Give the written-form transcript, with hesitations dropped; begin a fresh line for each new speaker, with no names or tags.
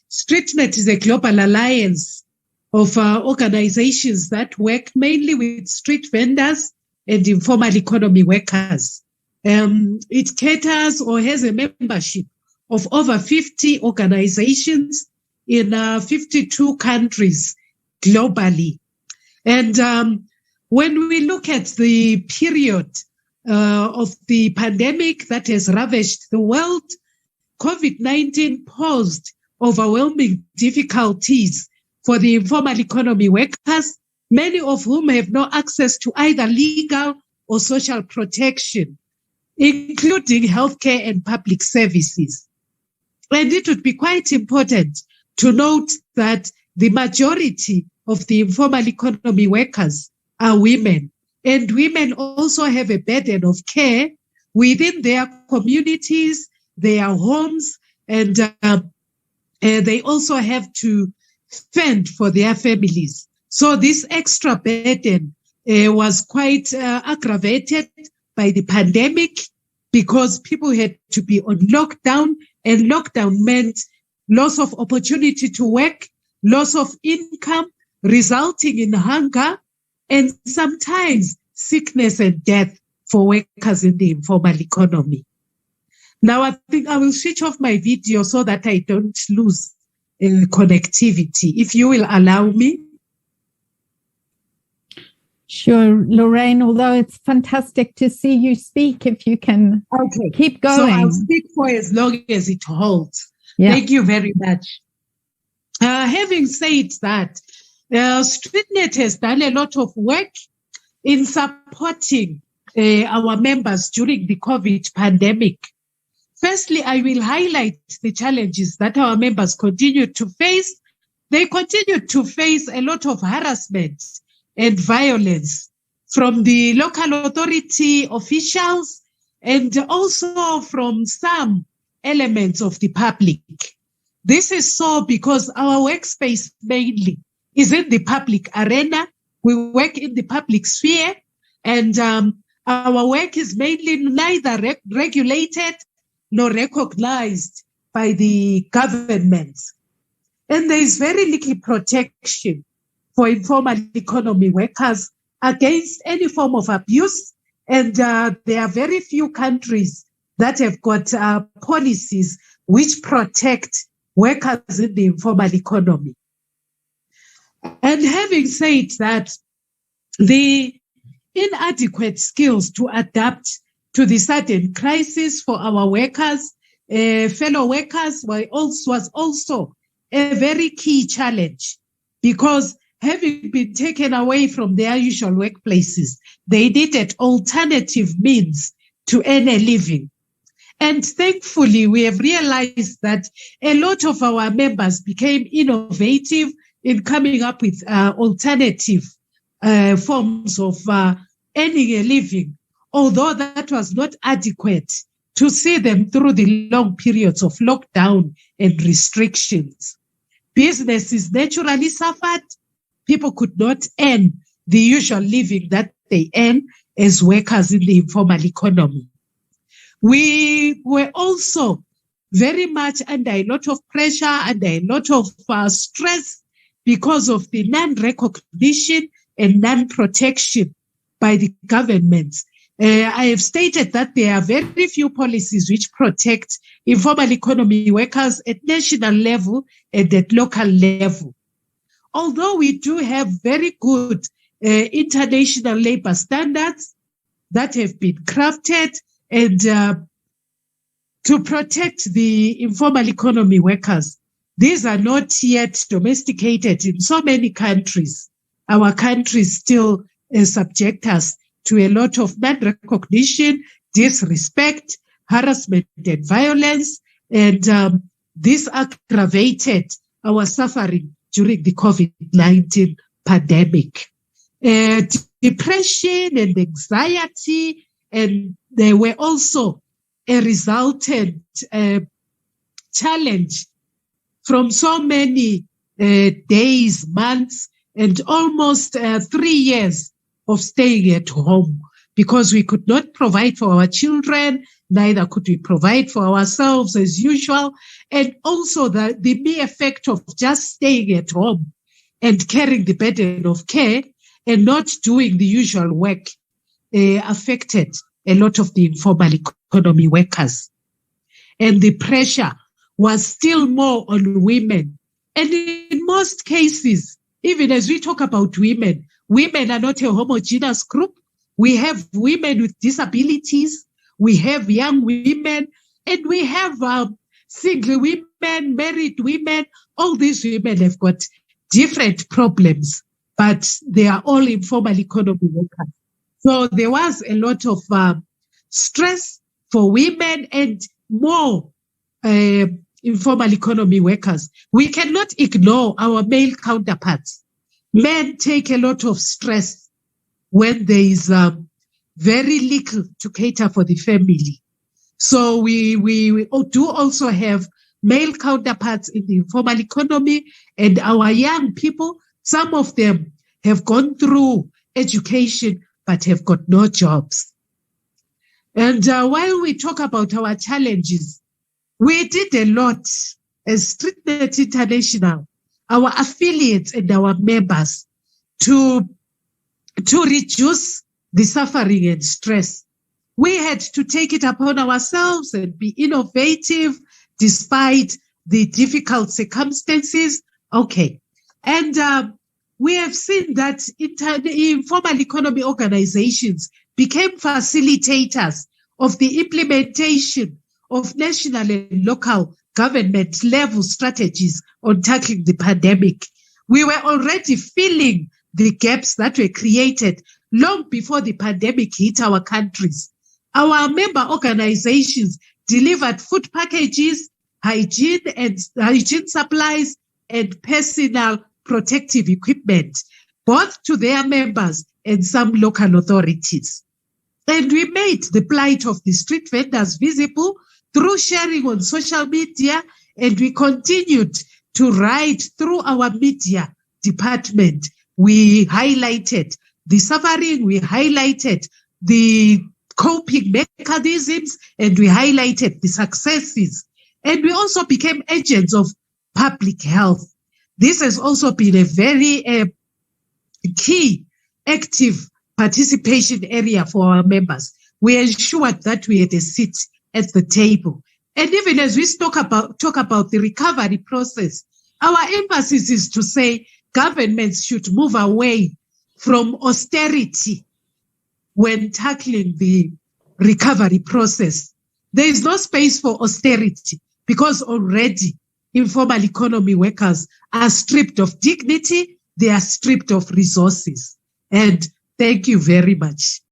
StreetNet is a global alliance of organizations that work mainly with street vendors and informal economy workers. It caters or has a membership of over 50 organizations in 52 countries globally. And when we look at the period of the pandemic that has ravaged the world, COVID-19 posed overwhelming difficulties for the informal economy workers, many of whom have no access to either legal or social protection, including healthcare and public services. And it would be quite important to note that the majority of the informal economy workers are women, and women also have a burden of care within their communities, their homes, and they also have to fend for their families. So this extra burden was quite aggravated by the pandemic because people had to be on lockdown, and lockdown meant loss of opportunity to work, loss of income, resulting in hunger, and sometimes sickness and death for workers in the informal economy. Now, I think I will switch off my video so that I don't lose connectivity, if you will allow me.
Sure, Lorraine, although it's fantastic to see you speak, if you can keep going.
So I'll speak for as long as it holds. Yeah. Thank you very much. Having said that, StreetNet has done a lot of work in supporting our members during the COVID pandemic. Firstly, I will highlight the challenges that our members continue to face. They continue to face a lot of harassment and violence from the local authority officials and also from some elements of the public. This is so because our workspace mainly is in the public arena. We work in the public sphere, and our work is mainly neither regulated nor recognized by the government. And there is very little protection for informal economy workers against any form of abuse. And there are very few countries that have got policies which protect workers in the informal economy. And having said that, the inadequate skills to adapt to the sudden crisis for our workers, fellow workers, was also a very key challenge, because having been taken away from their usual workplaces, they needed alternative means to earn a living. And thankfully, we have realized that a lot of our members became innovative in coming up with alternative forms of earning a living, although that was not adequate to see them through the long periods of lockdown and restrictions. Businesses naturally suffered. People could not earn the usual living that they earn as workers in the informal economy. We were also very much under a lot of pressure, under a lot of stress because of the non-recognition and non-protection by the government. I have stated that there are very few policies which protect informal economy workers at national level and at local level. Although we do have very good international labor standards that have been crafted and to protect the informal economy workers, these are not yet domesticated in so many countries. Our countries still subject us to a lot of non-recognition, disrespect, harassment and violence, and this aggravated our suffering during the COVID-19 pandemic. Depression and anxiety, and there were also a resultant challenge from so many days, months, and almost 3 years of staying at home. because we could not provide for our children, neither could we provide for ourselves as usual. And also the mere fact of just staying at home and carrying the burden of care and not doing the usual work affected a lot of the informal economy workers. And the pressure was still more on women. And in most cases, even as we talk about women, women are not a homogeneous group. We have women with disabilities, we have young women, and we have single women, married women. All these women have got different problems, but they are all informal economy workers. So there was a lot of stress for women and more informal economy workers. We cannot ignore our male counterparts. Men take a lot of stress when there is very little to cater for the family. So we do also have male counterparts in the informal economy, and our young people, some of them have gone through education but have got no jobs. And while we talk about our challenges, we did a lot as StreetNet International, our affiliates and our members, to reduce the suffering and stress. We had to take it upon ourselves and be innovative despite the difficult circumstances. Okay. And we have seen that informal economy organizations became facilitators of the implementation of national and local government level strategies on tackling the pandemic. We were already filling the gaps that were created long before the pandemic hit our countries. Our member organizations delivered food packages, hygiene supplies, and personal protective equipment, both to their members and some local authorities. And we made the plight of the street vendors visible through sharing on social media, and we continued to write through our media department. We highlighted the suffering, we highlighted the coping mechanisms, and we highlighted the successes. And we also became agents of public health. This has also been a very key, active participation area for our members. We ensured that we had a seat at the table. And even as we talk about the recovery process, our emphasis is to say governments should move away from austerity when tackling the recovery process. There is no space for austerity because already informal economy workers are stripped of dignity, they are stripped of resources. And thank you very much.